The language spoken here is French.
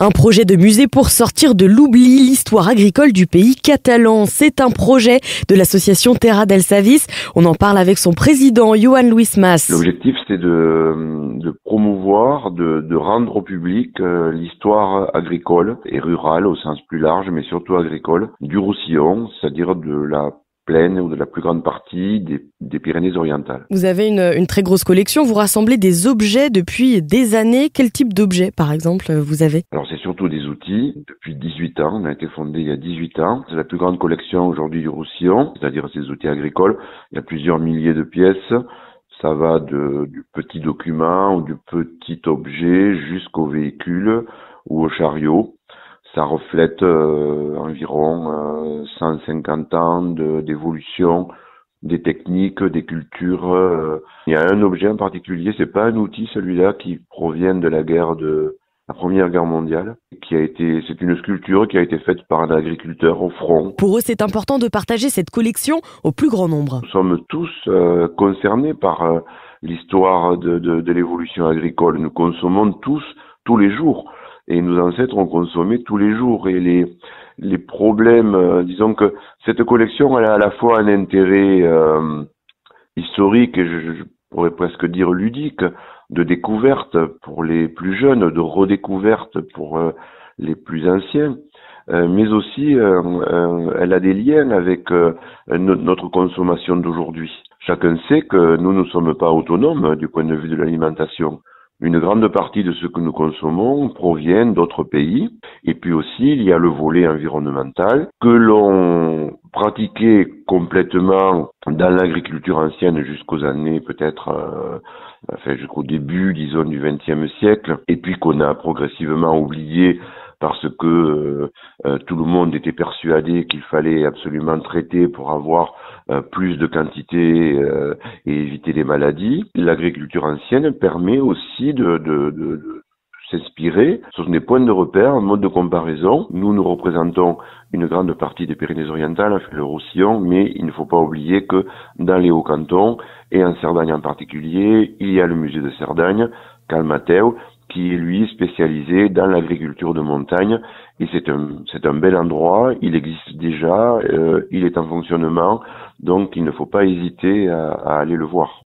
Un projet de musée pour sortir de l'oubli l'histoire agricole du pays catalan. C'est un projet de l'association Terra del Savis. On en parle avec son président, Joan Luis Mas. L'objectif, c'est de promouvoir, de rendre au public l'histoire agricole et rurale au sens plus large, mais surtout agricole, du Roussillon, c'est-à-dire de la plaine ou de la plus grande partie des Pyrénées-Orientales. Vous avez une très grosse collection, vous rassemblez des objets depuis des années. Quel type d'objets, par exemple, vous avez? Alors c'est surtout des outils. Depuis 18 ans, on a été fondé il y a 18 ans. C'est la plus grande collection aujourd'hui du Roussillon, c'est-à-dire ces outils agricoles. Il y a plusieurs milliers de pièces. Ça va du petit document ou du petit objet jusqu'au véhicule ou au chariot. Ça reflète environ 150 ans d'évolution des techniques, des cultures. Il y a un objet en particulier, c'est pas un outil celui-là qui provient de la Première Guerre mondiale, c'est une sculpture qui a été faite par un agriculteur au front. Pour eux, c'est important de partager cette collection au plus grand nombre. Nous sommes tous concernés par l'histoire de l'évolution agricole. Nous consommons tous les jours. Et nos ancêtres ont consommé tous les jours. Et les problèmes, disons que cette collection, elle a à la fois un intérêt historique et je pourrais presque dire ludique, de découverte pour les plus jeunes, de redécouverte pour les plus anciens, mais aussi elle a des liens avec notre consommation d'aujourd'hui. Chacun sait que nous ne sommes pas autonomes du point de vue de l'alimentation. Une grande partie de ce que nous consommons provient d'autres pays. Et puis aussi, il y a le volet environnemental que l'on pratiquait complètement dans l'agriculture ancienne jusqu'aux années jusqu'au début, disons, du XXe siècle. Et puis qu'on a progressivement oublié parce que tout le monde était persuadé qu'il fallait absolument traiter pour avoir plus de quantité et éviter les maladies. L'agriculture ancienne permet aussi de s'inspirer sur des points de repère, un mode de comparaison. Nous représentons une grande partie des Pyrénées-Orientales, le Roussillon, mais il ne faut pas oublier que dans les Hauts-Cantons, et en Cerdagne en particulier, il y a le musée de Cerdagne, Cal Mateu, qui est lui spécialisé dans l'agriculture de montagne. Et c'est un bel endroit, il existe déjà, il est en fonctionnement, donc il ne faut pas hésiter à aller le voir.